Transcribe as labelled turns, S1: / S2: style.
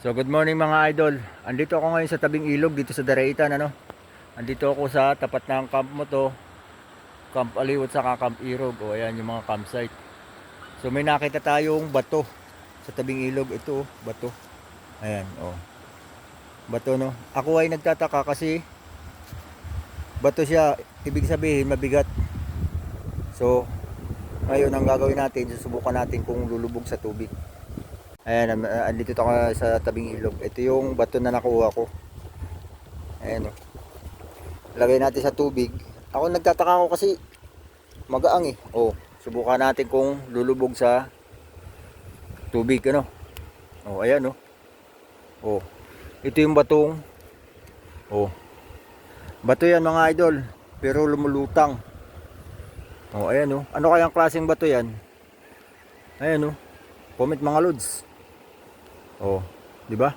S1: So good morning mga idol. Andito ako ngayon sa tabing ilog dito sa Daraitan ano. Andito ako sa tapat ng camp mo to, Camp Aliw at saka Camp Irog. O ayan yung mga campsite. So may nakita tayong bato sa tabing ilog. Ito bato. Ayan oh. Bato no. Ako ay nagtataka kasi bato siya, ibig sabihin mabigat. So ngayon ang gagawin natin, susubukan natin kung lulubog sa tubig. Ayan, andito ako sa tabing ilog. Ito yung bato na nakuha ko. Ayan o. Lagay natin sa tubig. Ako nagtataka ako kasi magaang eh. O, subukan natin kung lulubog sa tubig ano. O, ayan o. O, ito yung batong. O, bato yan mga idol. Pero lumulutang. O, ayan o. Ano kayang klaseng bato yan? Ayan o. Comment mga lods. Oh, di ba?